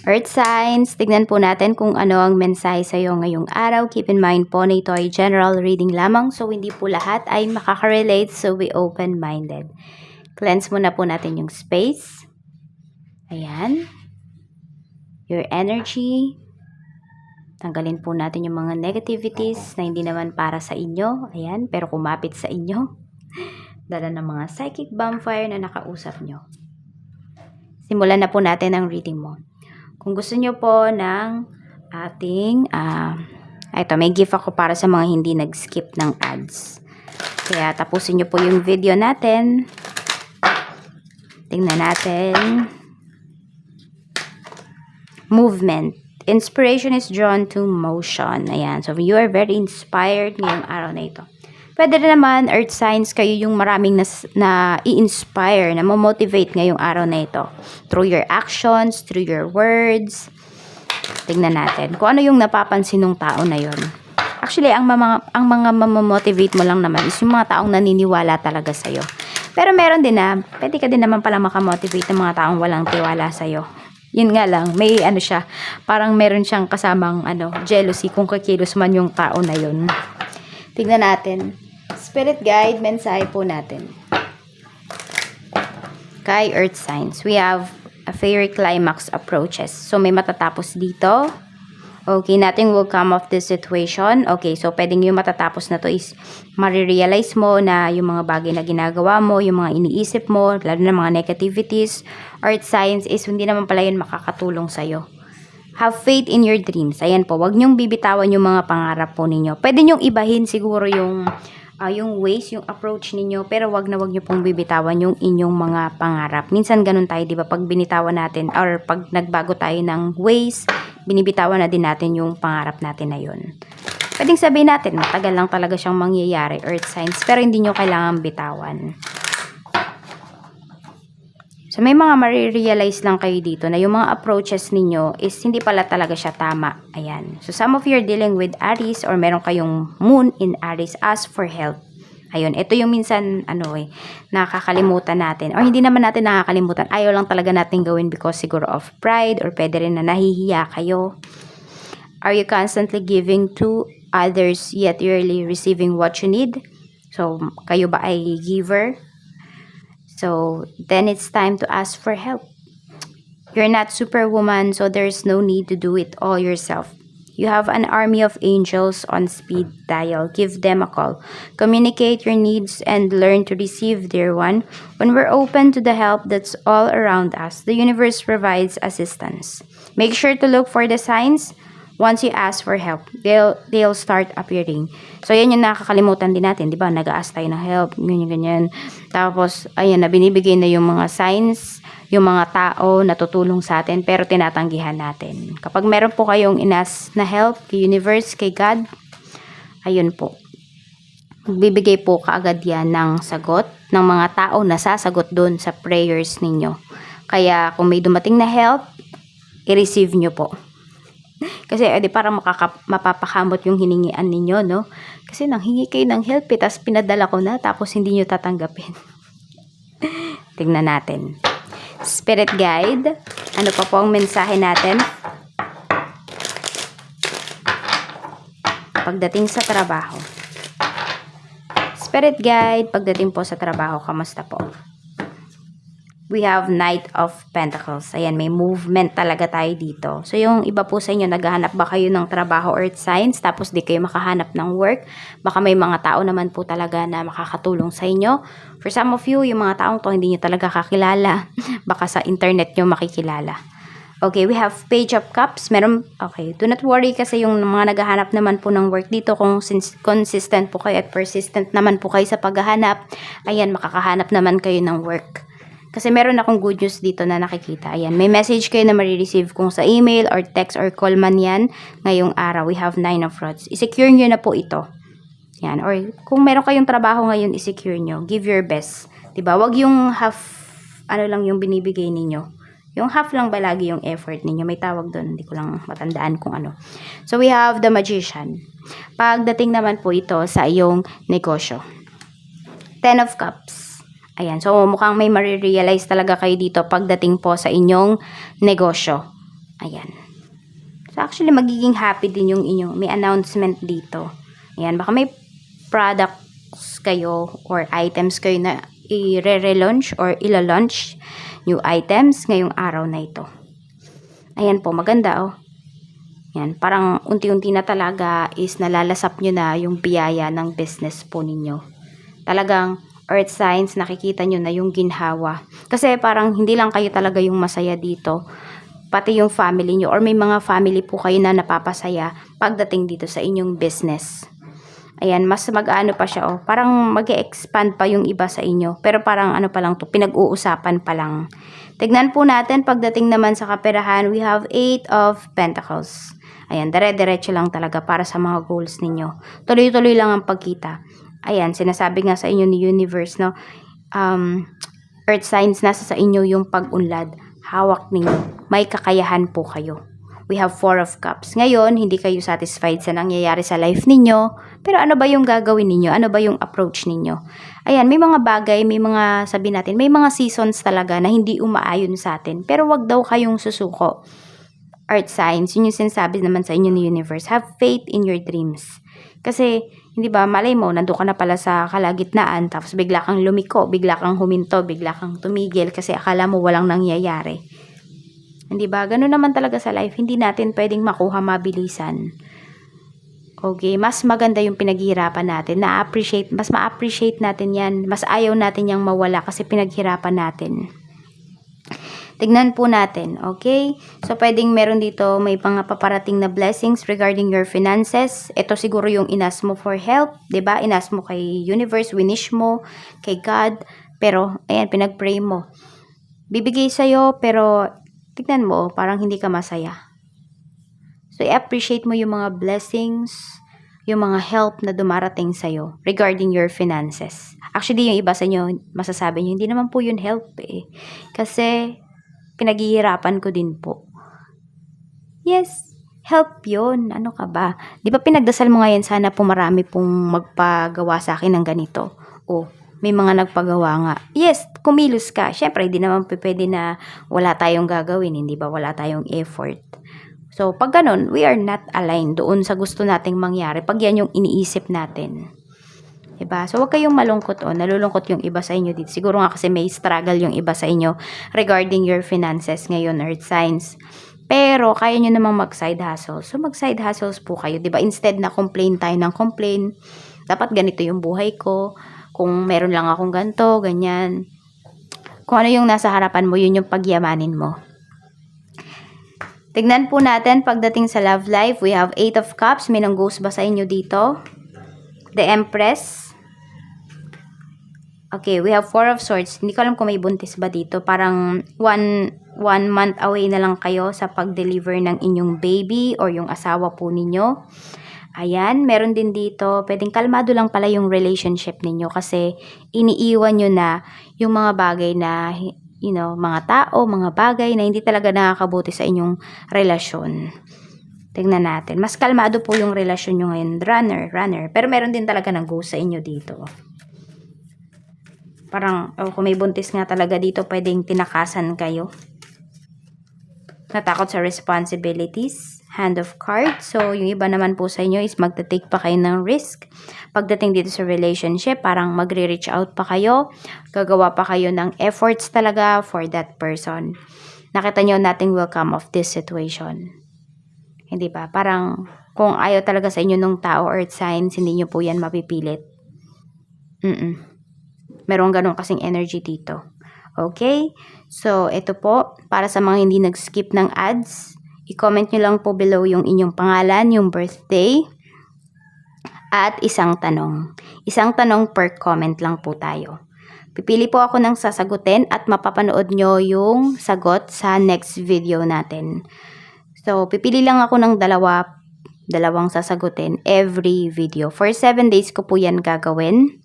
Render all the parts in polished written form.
Earth signs, tignan po natin kung ano ang mensahe sa iyo ngayong araw. Keep in mind po na ito ay general reading lamang, so hindi po lahat ay makaka-relate, so be open-minded. Cleanse muna po natin yung space. Ayan. Your energy. Tanggalin po natin yung mga negativities na hindi naman para sa inyo. Ayan, pero kumapit sa inyo. Dala ng mga psychic vampire na nakausap nyo. Simulan na po natin ang reading mo. Kung gusto nyo po ng ating, ito, may gift ako para sa mga hindi nag-skip ng ads. Kaya tapusin nyo po yung video natin. Tingnan natin. Movement. Inspiration is drawn to motion. Ayan. So, you are very inspired ngayong araw na ito. Pwede rin naman, earth signs, kayo yung maraming na i-inspire, na motivate ngayong araw na ito. Through your actions, through your words. Tingnan natin kung ano yung napapansin ng tao na yon. Actually, ang mga mamotivate mo lang naman is yung mga taong naniniwala talaga sa'yo. Pero meron din na, pwede ka din naman pala makamotivate ng mga taong walang tiwala sa'yo. Yun nga lang, may ano siya, parang meron siyang kasamang jealousy kung kikilos man yung tao na yun. Tingnan natin. Spirit guide, mensahe po natin. Kay earth signs, we have a fairy climax approaches. So, may matatapos dito. Okay, nothing will come of this situation. Okay, so pwedeng yung matatapos na to is marirealize mo na yung mga bagay na ginagawa mo, yung mga iniisip mo, lalo na mga negativities, earth signs is hindi naman pala yun makakatulong sa'yo. Have faith in your dreams. Ayan po, wag nyong bibitawan yung mga pangarap po ninyo. Pwede nyong ibahin siguro yung ways, yung approach ninyo, pero wag na wag nyo pong bibitawan yung inyong mga pangarap. Minsan ganun tayo, di ba? Pag binitawan natin or pag nagbago tayo ng ways, binibitawan na din natin yung pangarap natin na yun. Pwedeng sabihin natin, matagal lang talaga siyang mangyayari, earth signs, pero hindi nyo kailangan bitawan. So, may mga marirealize lang kayo dito na yung mga approaches ninyo is hindi pala talaga siya tama. Ayan. So, some of you are dealing with Aries or meron kayong moon in Aries, ask for help. Ayun. Ito yung minsan, nakakalimutan natin. Or hindi naman natin nakakalimutan. Ayaw lang talaga natin gawin because siguro of pride or pwede rin na nahihiya kayo. Are you constantly giving to others yet you're receiving what you need? So, kayo ba ay giver? So, then it's time to ask for help. You're not superwoman, so there's no need to do it all yourself. You have an army of angels on speed dial. Give them a call. Communicate your needs and learn to receive their one. When we're open to the help that's all around us, the universe provides assistance. Make sure to look for the signs. Once you ask for help, they'll start appearing. So, yan yung nakakalimutan din natin, di ba? Nag-a-ask tayo ng help, ganyan. Tapos, ayan, na binibigay na yung mga signs, yung mga tao na tutulong sa atin, pero tinatanggihan natin. Kapag meron po kayong inas na help, kay universe, kay God, ayun po. Bibigay po kaagad yan ng sagot ng mga tao na sasagot doon sa prayers ninyo. Kaya, kung may dumating na help, i-receive nyo po. Kasi parang mapapakamot yung hiningian ninyo, no? Kasi nanghingi kayo ng help, tapos pinadala ko na, tapos hindi nyo tatanggapin. Tingnan natin. Spirit guide, ano pa po ang mensahe natin? Pagdating sa trabaho. Spirit guide, pagdating po sa trabaho, kamusta po? We have Knight of Pentacles. Ayan, may movement talaga tayo dito. So, yung iba po sa inyo, naghahanap ba kayo ng trabaho, earth signs, tapos di kayo makahanap ng work? Baka may mga tao naman po talaga na makakatulong sa inyo. For some of you, yung mga taong to, hindi nyo talaga kakilala. Baka sa internet nyo makikilala. Okay, we have Page of Cups. Okay, do not worry kasi yung mga naghahanap naman po ng work dito, kung consistent po kayo at persistent naman po kayo sa paghahanap, ayan, makakahanap naman kayo ng work. Kasi meron akong good news dito na nakikita. Ayan, may message kayo na marireceive kung sa email or text or call man yan. Ngayong araw, we have 9 of Rods. I-secure nyo na po ito. Yan, or kung meron kayong trabaho ngayon, i-secure nyo. Give your best. Diba? Wag yung half, lang yung binibigay ninyo. Yung half lang ba lagi yung effort ninyo? May tawag doon. Hindi ko lang matandaan kung ano. So, we have the Magician. Pagdating naman po ito sa iyong negosyo. 10 of Cups. Ayan, so mukhang may marirealize talaga kayo dito pagdating po sa inyong negosyo. Ayan. So, actually, magiging happy din yung inyong, may announcement dito. Ayan, baka may products kayo or items kayo na i-re-relaunch or ila-launch new items ngayong araw na ito. Ayan po, maganda oh. Yan, parang unti-unti na talaga is nalalasap nyo na yung biyaya ng business po ninyo. Talagang earth signs, nakikita nyo na yung ginhawa. Kasi parang hindi lang kayo talaga yung masaya dito, pati yung family nyo or may mga family po kayo na napapasaya pagdating dito sa inyong business. Ayan, mas mag-ano pa siya oh. Parang mag-expand pa yung iba sa inyo. Pero parang ano pa lang to, pinag-uusapan pa lang. Tignan po natin pagdating naman sa kaperahan, we have 8 of Pentacles. Ayan, dire-diretso lang talaga para sa mga goals ninyo. Tuloy-tuloy lang ang pagkita. Ayan, sinasabi nga sa inyo ni Universe, no? Earth signs, nasa sa inyo yung pag-unlad. Hawak ninyo. May kakayahan po kayo. We have 4 of Cups. Ngayon, hindi kayo satisfied sa nangyayari sa life ninyo. Pero ano ba yung gagawin ninyo? Ano ba yung approach ninyo? Ayan, may mga bagay, may mga, sabi natin, may mga seasons talaga na hindi umaayon sa atin. Pero wag daw kayong susuko. Earth signs, yun yung sinasabi naman sa inyo ni Universe. Have faith in your dreams. Kasi, hindi ba, malay mo, nandun ka na pala sa kalagitnaan, tapos bigla kang lumiko, bigla kang huminto, bigla kang tumigil, kasi akala mo walang nangyayari. Hindi ba? Ganun naman talaga sa life. Hindi natin pwedeng makuha mabilisan. Okay, mas maganda yung pinaghihirapan natin. Mas ma-appreciate natin yan. Mas ayaw natin yang mawala kasi pinaghirapan natin. Tignan po natin, okay? So, pwedeng meron dito, may mga paparating na blessings regarding your finances. Ito siguro yung inas mo for help, 'di ba? Inas mo kay Universe, winish mo, kay God. Pero, ayan, pinag-pray mo. Bibigay sa'yo, pero tignan mo, parang hindi ka masaya. So, i-appreciate mo yung mga blessings, yung mga help na dumarating sa'yo regarding your finances. Actually, yung iba sa inyo, masasabi nyo, hindi naman po yun help eh. Kasi, pinaghihirapan ko din po. Yes, help yun. Ano ka ba? Di ba pinagdasal mo ngayon, sana po marami pong magpagawa sa akin ng ganito. O, may mga nagpagawa nga. Yes, kumilos ka. Syempre, hindi naman pwede na wala tayong gagawin. Hindi ba wala tayong effort? So, pag ganun, we are not aligned doon sa gusto nating mangyari. Pag yan yung iniisip natin. Diba? So, huwag kayong malungkot o nalulungkot yung iba sa inyo dito. Siguro nga kasi may struggle yung iba sa inyo regarding your finances ngayon, earth signs. Pero, kaya nyo namang mag-side hustle. So, mag-side hustles po kayo. Diba? Instead na complain tayo ng complain, dapat ganito yung buhay ko. Kung meron lang akong ganito, ganyan. Kung ano yung nasa harapan mo, yun yung pagyamanin mo. Tignan po natin pagdating sa love life. We have 8 of Cups. May nang ghost ba sa inyo dito? The Empress. Okay, we have 4 of Swords. Hindi ko alam kung may buntis ba dito. Parang one month away na lang kayo sa pag-deliver ng inyong baby or yung asawa po ninyo. Ayan, meron din dito. Pwedeng kalmado lang pala yung relationship ninyo kasi iniiwan nyo na yung mga bagay na, you know, mga tao, mga bagay na hindi talaga nakakabuti sa inyong relasyon. Tingnan natin. Mas kalmado po yung relasyon nyo ngayon. Runner. Pero meron din talaga ng ghost sa inyo dito. Parang, kung may buntis nga talaga dito, pwedeng tinakasan kayo. Natakot sa responsibilities. Hand of cards. So, yung iba naman po sa inyo is magta-take pa kayo ng risk. Pagdating dito sa relationship, parang magre-reach out pa kayo. Gagawa pa kayo ng efforts talaga for that person. Nakita nyo, nothing will come of this situation. Hindi ba? Parang, kung ayaw talaga sa inyo ng tao or signs, hindi nyo po yan mapipilit. Meron ganun kasing energy dito. Okay? So, ito po, para sa mga hindi nag-skip ng ads, i-comment nyo lang po below yung inyong pangalan, yung birthday, at isang tanong. Isang tanong per comment lang po tayo. Pipili po ako ng sasagutin at mapapanood nyo yung sagot sa next video natin. So, pipili lang ako ng dalawang sasagutin every video. For 7 days ko po yan gagawin.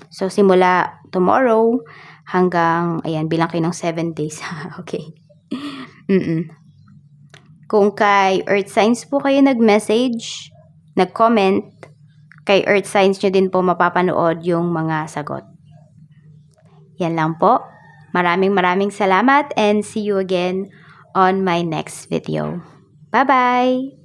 So, simula tomorrow hanggang, ayan, bilang kayo ng 7 days. Okay. Kung kay Earth Signs po kayo nag-message, nag-comment, kay Earth Signs nyo din po mapapanood yung mga sagot. Yan lang po. Maraming salamat and see you again on my next video. Bye-bye!